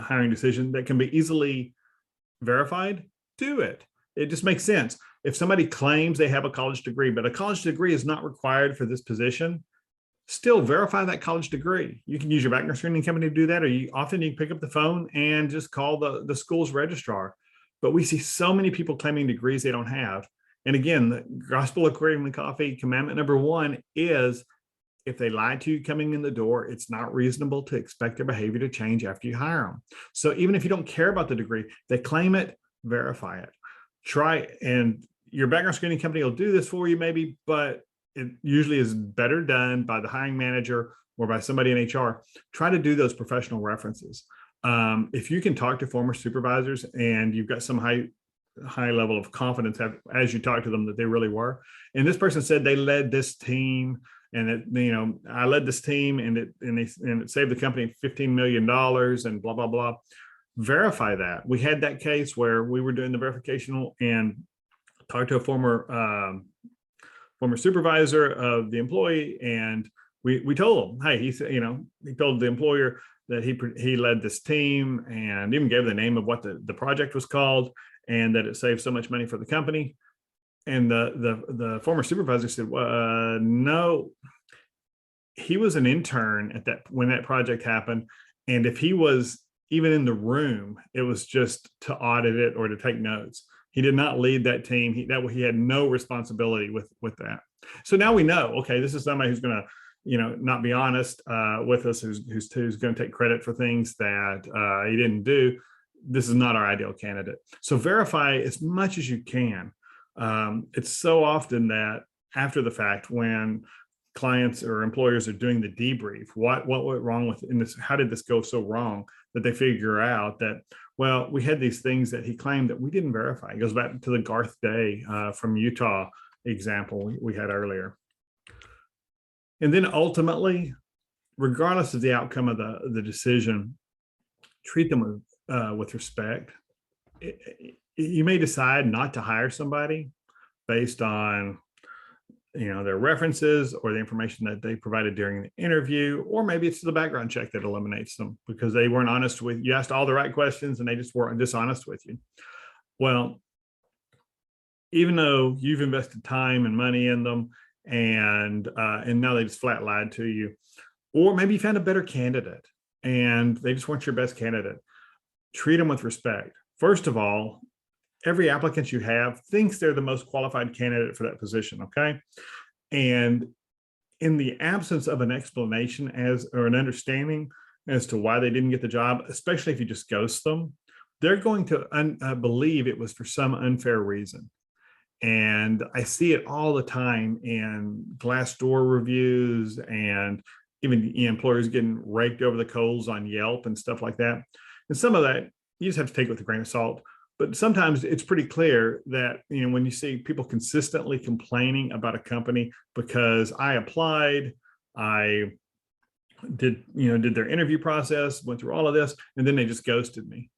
hiring decision that can be easily verified, do it. It just makes sense. If somebody claims they have a college degree, but a college degree is not required for this position, still verify that college degree. You can use your background screening company to do that, or you can pick up the phone and just call the school's registrar. But we see so many people claiming degrees they don't have. And again, the gospel according to Coffey, commandment number 1 is, if they lie to you coming in the door, it's not reasonable to expect their behavior to change after you hire them. So even if you don't care about the degree, they claim it, verify it. Try, and your background screening company will do this for you maybe, but it usually is better done by the hiring manager or by somebody in HR. Try to do those professional references. If you can talk to former supervisors and you've got some high level of confidence as you talk to them that they really were, and this person said they led this team, and that, I led this team and it saved the company $15 million and blah blah blah. Verify that. We had that case where we were doing the verification and talked to a former supervisor of the employee, and we told him, hey, he told the employer that he led this team, and even gave the name of what the project was called, and that it saved so much money for the company. And the former supervisor said, well, no, he was an intern when that project happened, and if he was even in the room, it was just to audit it or to take notes. He did not lead that team. He had no responsibility with that. So now we know, okay, this is somebody who's going to not be honest with us, who's going to take credit for things that he didn't do. This is not our ideal candidate. So verify as much as you can. It's so often that after the fact, when clients or employers are doing the debrief, what went wrong in this? How did this go so wrong? That they figure out that, well, we had these things that he claimed that we didn't verify. It goes back to the Garth Day from Utah example we had earlier. And then ultimately, regardless of the outcome of the decision, treat them with respect. You may decide not to hire somebody based on their references or the information that they provided during the interview, or maybe it's the background check that eliminates them because they weren't honest with you. You asked all the right questions and they just weren't dishonest with you. Well, even though you've invested time and money in them, and now they just flat lied to you, or maybe you found a better candidate and they just weren't your best candidate, treat them with respect. First of all, every applicant you have thinks they're the most qualified candidate for that position, okay? And in the absence of an explanation or an understanding as to why they didn't get the job, especially if you just ghost them, they're going to believe it was for some unfair reason. And I see it all the time in Glassdoor reviews, and even employers getting raked over the coals on Yelp and stuff like that. And some of that you just have to take with a grain of salt. But sometimes it's pretty clear that, when you see people consistently complaining about a company because I applied, I did their interview process, went through all of this, and then they just ghosted me.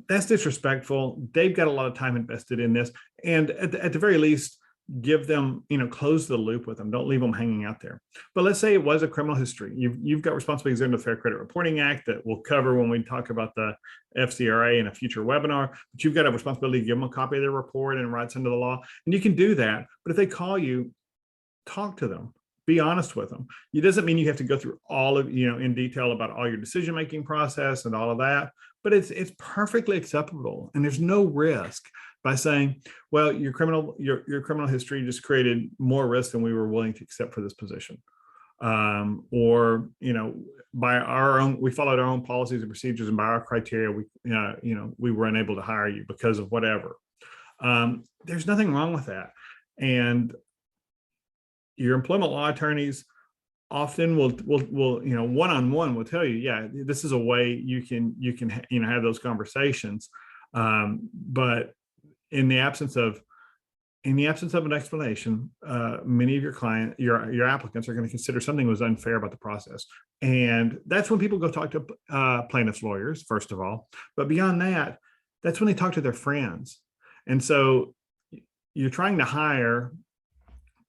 That's disrespectful. They've got a lot of time invested in this. And at the very least, give them, close the loop with them. Don't leave them hanging out there. But let's say it was a criminal history. You've got responsibilities under the Fair Credit Reporting Act that we'll cover when we talk about the FCRA in a future webinar. But you've got a responsibility to give them a copy of their report and rights under the law. And you can do that. But if they call you, talk to them. Be honest with them. It doesn't mean you have to go through all of, in detail about all your decision-making process and all of that, but it's perfectly acceptable. And there's no risk by saying, well, your criminal history just created more risk than we were willing to accept for this position. Or, by our own, we followed our own policies and procedures, and by our criteria, we were unable to hire you because of whatever. There's nothing wrong with that. And your employment law attorneys often will one-on-one will tell you, yeah, this is a way you can have those conversations. But in the absence of an explanation, many of your applicants are going to consider something was unfair about the process. And that's when people go talk to plaintiffs' lawyers, first of all. But beyond that, that's when they talk to their friends. And so you're trying to hire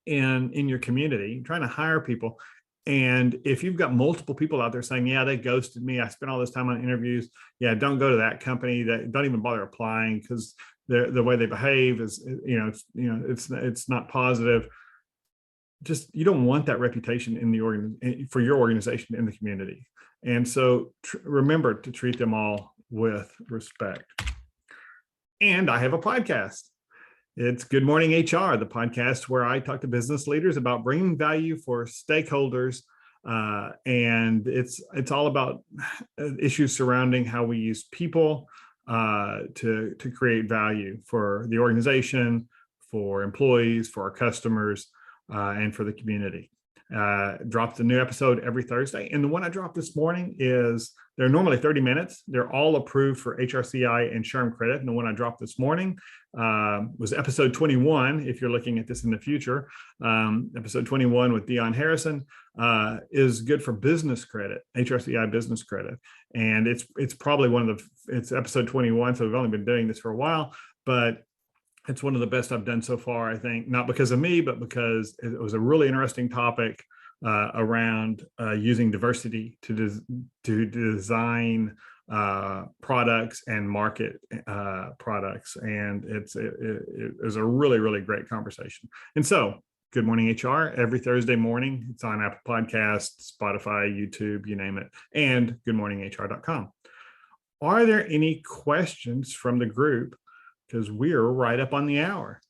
in your community, trying to hire people. And if you've got multiple people out there saying, yeah, they ghosted me, I spent all this time on interviews, yeah, don't go to that company, that don't even bother applying because the way they behave is, it's not positive. Just, you don't want that reputation for your organization in the community. And so remember to treat them all with respect. And I have a podcast. It's Good Morning HR, the podcast where I talk to business leaders about bringing value for stakeholders. And it's all about issues surrounding how we use people to create value for the organization, for employees, for our customers, and for the community. Drops a new episode every Thursday. And the one I dropped this morning they're normally 30 minutes. They're all approved for HRCI and SHRM credit. And the one I dropped this morning was episode 21. If you're looking at this in the future, episode 21 with Dion Harrison is good for business credit, HRCI business credit. And it's probably it's episode 21. So we've only been doing this for a while, but it's one of the best I've done so far, I think, not because of me, but because it was a really interesting topic around using diversity to design products and market products. And it was a really, really great conversation. And so Good Morning HR every Thursday morning. It's on Apple Podcasts, Spotify, YouTube, you name it, and goodmorninghr.com. Are there any questions from the group? Because we're right up on the hour.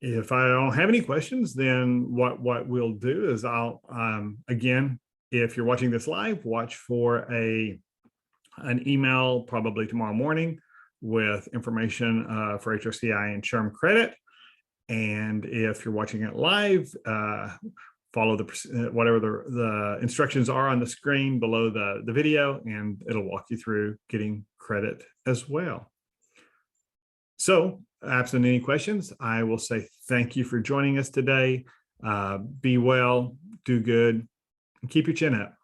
If I don't have any questions, then what we'll do is I'll, again, if you're watching this live, watch for an email probably tomorrow morning with information for HRCI and SHRM credit. And if you're watching it live, follow whatever the instructions are on the screen below the video, and it'll walk you through getting credit as well. So, absent any questions, I will say thank you for joining us today. Be well, do good, and keep your chin up.